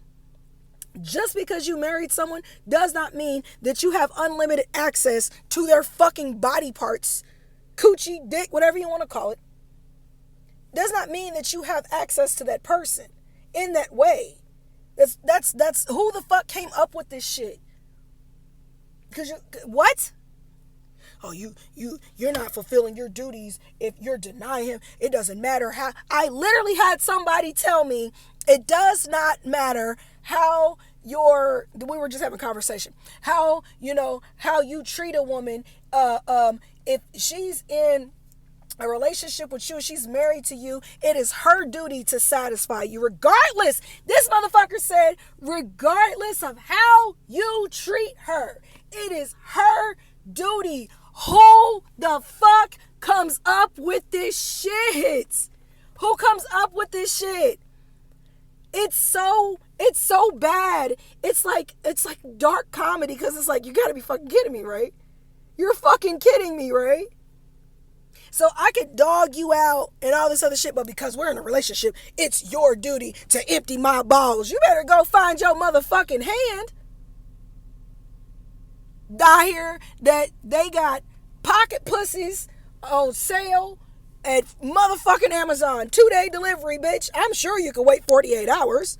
Just because you married someone does not mean that you have unlimited access to their fucking body parts, coochie, dick, whatever you want to call it. Does not mean that you have access to that person in that way. That's who the fuck came up with this shit? Because what? Oh, you're not fulfilling your duties if you're denying him. It doesn't matter how. I literally had somebody tell me it does not matter how we were just having a conversation. How you treat a woman, if she's in a relationship with you, she's married to you, it is her duty to satisfy you regardless. This motherfucker said, regardless of how you treat her, it is her duty. Who the fuck comes up with this shit? Who comes up with this shit? It's so bad. It's like dark comedy, because it's like, you gotta be fucking kidding me, right? You're fucking kidding me, right? So I could dog you out and all this other shit, but because we're in a relationship, it's your duty to empty my balls. You better go find your motherfucking hand. I hear that they got pocket pussies on sale at motherfucking Amazon. 2-day delivery, bitch. I'm sure you could wait 48 hours.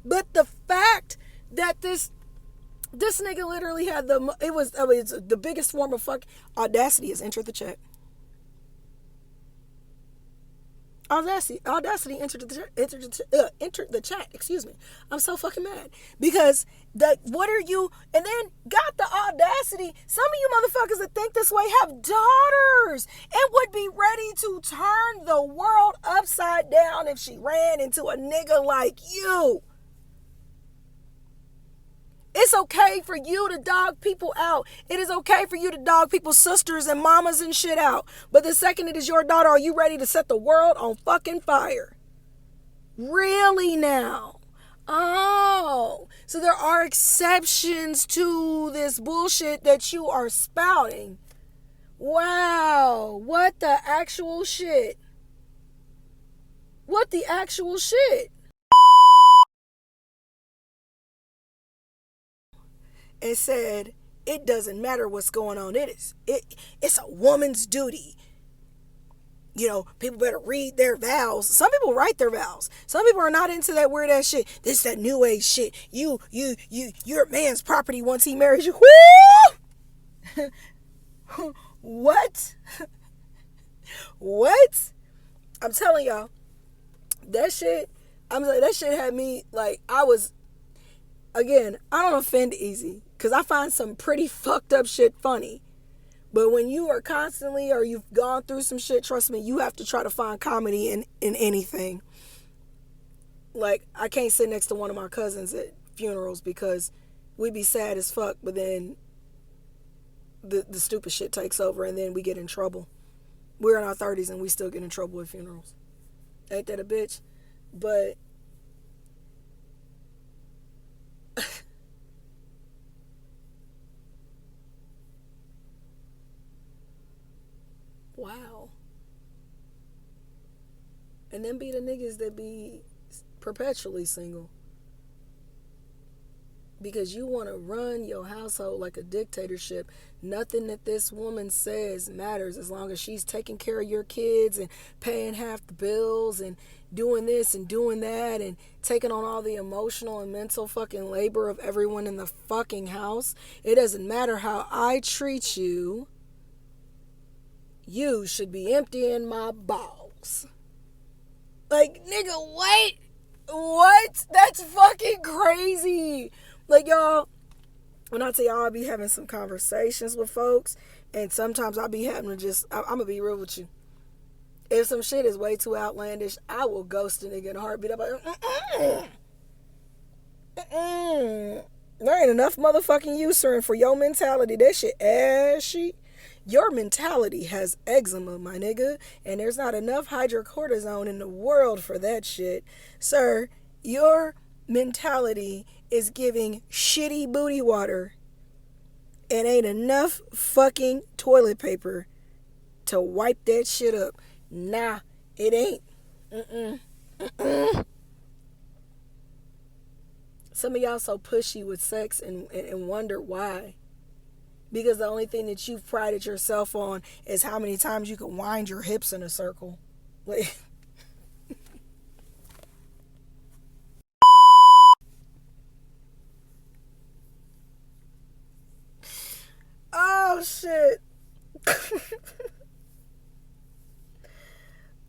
But the fact that this nigga literally had it's the biggest form of fuck. Audacity has entered the chat. Audacity entered the chat. Excuse me. I'm so fucking mad because what are you? And then got the audacity. Some of you motherfuckers that think this way have daughters and would be ready to turn the world upside down if she ran into a nigga like you. It's okay for you to dog people out. It is okay for you to dog people's sisters and mamas and shit out. But the second it is your daughter, are you ready to set the world on fucking fire? Really now? Oh, so there are exceptions to this bullshit that you are spouting. Wow, what the actual shit? What the actual shit? And said, it doesn't matter what's going on. It's a woman's duty. People better read their vows. Some people write their vows. Some people are not into that weird ass shit. This that new age shit. You're a man's property once he marries you. Woo! What? What? I'm telling y'all, that shit had me like, again, I don't offend easy because I find some pretty fucked up shit funny. But when you are constantly, or you've gone through some shit, trust me, you have to try to find comedy in anything. Like, I can't sit next to one of my cousins at funerals because we be sad as fuck, but then the stupid shit takes over and then we get in trouble. We're in our 30s and we still get in trouble at funerals. Ain't that a bitch? But wow. And then be the niggas that be perpetually single. Because you want to run your household like a dictatorship. Nothing that this woman says matters as long as she's taking care of your kids and paying half the bills and doing this and doing that and taking on all the emotional and mental fucking labor of everyone in the fucking house. It doesn't matter how I treat you. You should be emptying my balls. Like, nigga, what? What? That's fucking crazy. Like, y'all, when I tell y'all, I be having some conversations with folks, and sometimes I be having to just, I'm gonna be real with you. If some shit is way too outlandish, I will ghost a nigga in a heartbeat. I'm like, there ain't enough motherfucking usuring for your mentality. That shit ashy. Your mentality has eczema, my nigga, and there's not enough hydrocortisone in the world for that shit. Sir, your mentality is giving shitty booty water and ain't enough fucking toilet paper to wipe that shit up. Nah, it ain't. Some of y'all so pushy with sex and wonder why. Because the only thing that you've prided yourself on is how many times you can wind your hips in a circle. Like, oh shit.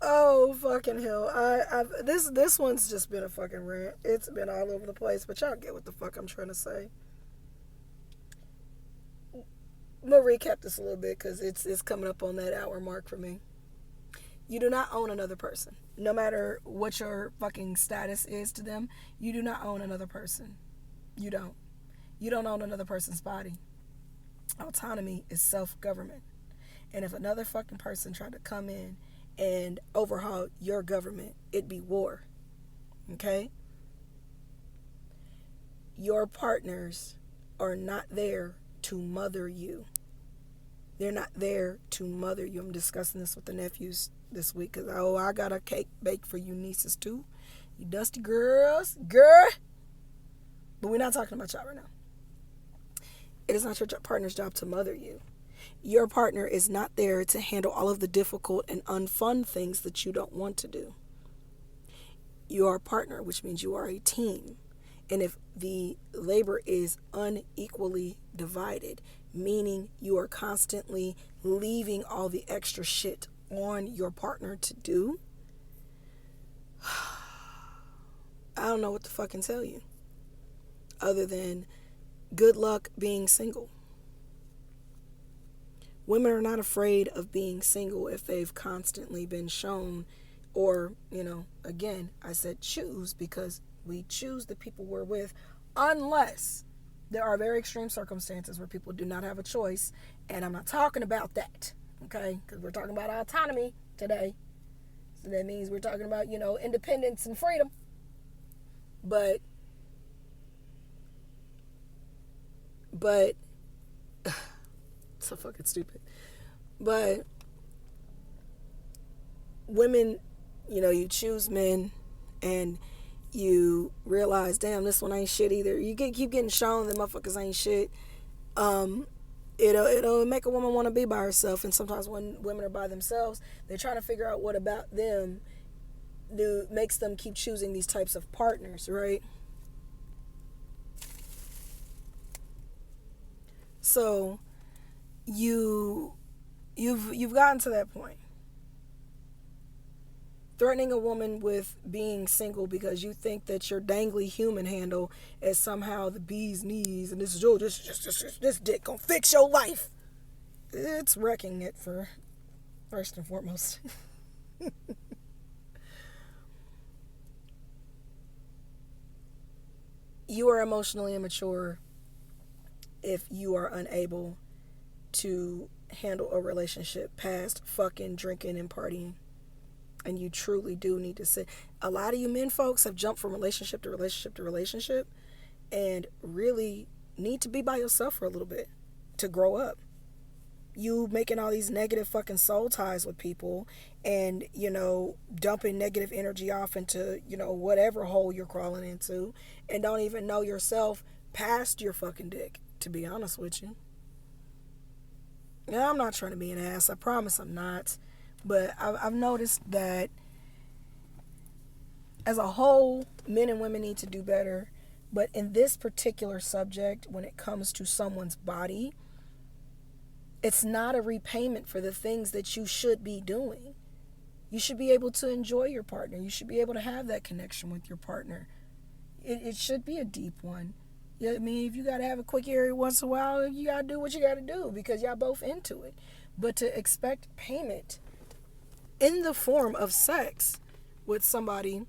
Oh fucking hell. This one's just been a fucking rant. It's been all over the place, but y'all get what the fuck I'm trying to say. I'm gonna recap this a little bit because it's coming up on that hour mark for me. You do not own another person. No matter what your fucking status is to them, you do not own another person. You don't. You don't own another person's body. Autonomy is self-government. And if another fucking person tried to come in and overhaul your government, it'd be war. Okay? Your partners are not there to mother you. They're not there to mother you. I'm discussing this with the nephews this week because, I got a cake baked for you nieces too. You dusty girls. Girl. But we're not talking about y'all right now. It is not your partner's job to mother you. Your partner is not there to handle all of the difficult and unfun things that you don't want to do. You are a partner, which means you are a team. And if the labor is unequally divided, meaning you are constantly leaving all the extra shit on your partner to do, I don't know what to fucking tell you. Other than good luck being single. Women are not afraid of being single if they've constantly been shown, or, again, I said choose because we choose the people we're with unless there are very extreme circumstances where people do not have a choice. And I'm not talking about that, okay? Because we're talking about autonomy today. So that means we're talking about, independence and freedom. But so fucking stupid. But women, you choose men and you realize, damn, this one ain't shit either. You keep getting shown that motherfuckers ain't shit. It'll make a woman want to be by herself. And sometimes when women are by themselves, they're trying to figure out what about them makes them keep choosing these types of partners, right? So you've gotten to that point. Threatening a woman with being single because you think that your dangly human handle is somehow the bee's knees and this dick gonna fix your life. It's wrecking it for first and foremost. You are emotionally immature if you are unable to handle a relationship past fucking drinking and partying. And you truly do need to sit. A lot of you men folks have jumped from relationship to relationship to relationship and really need to be by yourself for a little bit to grow up. You making all these negative fucking soul ties with people and, dumping negative energy off into, whatever hole you're crawling into and don't even know yourself past your fucking dick, to be honest with you. Yeah, I'm not trying to be an ass. I promise I'm not. But I've noticed that as a whole, men and women need to do better. But in this particular subject, when it comes to someone's body, It's not a repayment for the things that you should be doing. You should be able to enjoy your partner. You should be able to have that connection with your partner. It should be a deep one. I mean, if you got to have a quick area once in a while, you got to do what you got to do because y'all both into it. But to expect payment in the form of sex with somebody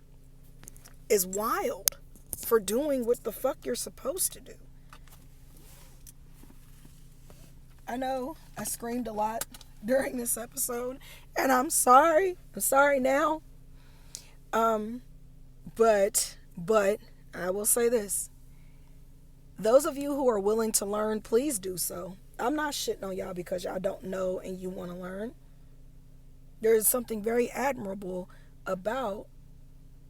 is wild for doing what the fuck you're supposed to do. I know I screamed a lot during this episode, and I'm sorry. I'm sorry now. But I will say this. Those of you who are willing to learn, please do so. I'm not shitting on y'all because y'all don't know and you want to learn. There is something very admirable about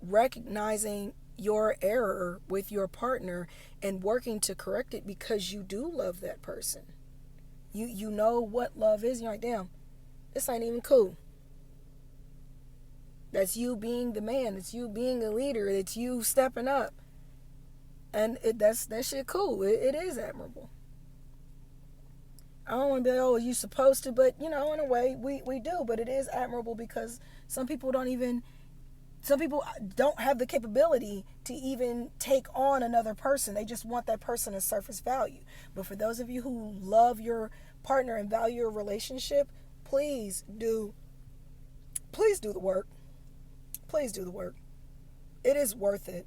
recognizing your error with your partner and working to correct it because you do love that person. You know what love is. You're like, damn, this ain't even cool. That's you being the man. It's you being a leader. It's you stepping up. And that shit cool. It is admirable. I don't want to be like, oh, you supposed to, but in a way we do. But it is admirable because some people don't have the capability to even take on another person. They just want that person as surface value. But for those of you who love your partner and value your relationship, please do the work. Please do the work. It is worth it.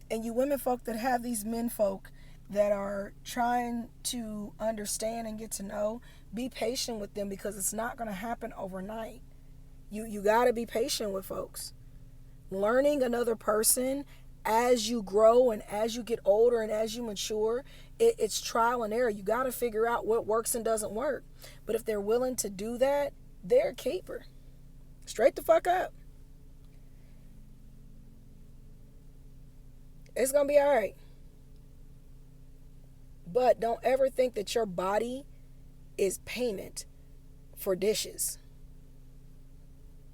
And you women folk that have these men folk that are trying to understand and get to know, be patient with them because it's not going to happen overnight. You got to be patient with folks. Learning another person as you grow and as you get older and as you mature, it's trial and error. You got to figure out what works and doesn't work. But if they're willing to do that, they're a keeper. Straight the fuck up. It's going to be all right. But don't ever think that your body is payment for dishes.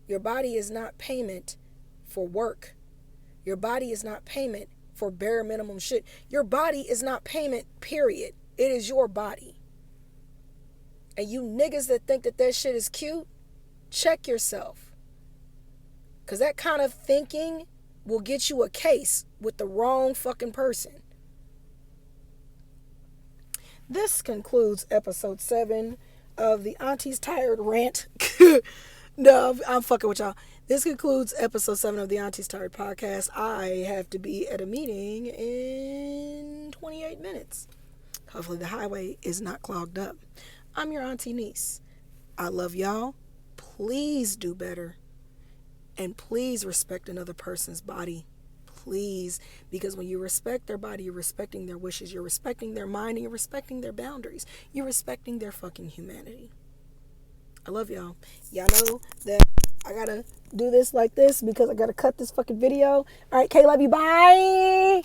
Your body is not payment for work. Your body is not payment for bare minimum shit. Your body is not payment, period. It is your body. And you niggas that think that shit is cute, check yourself. Because that kind of thinking will get you a case with the wrong fucking person. This concludes episode 7 of the Auntie's Tired Rant. No, I'm fucking with y'all. This concludes episode 7 of the Auntie's Tired podcast. I have to be at a meeting in 28 minutes. Hopefully the highway is not clogged up. I'm your Auntie Nese. I love y'all. Please do better. And please respect another person's body. Please. Because when you respect their body, you're respecting their wishes. You're respecting their mind. And you're respecting their boundaries. You're respecting their fucking humanity. I love y'all. Y'all know that I gotta do this like this because I gotta cut this fucking video. All right, K, love you. Bye.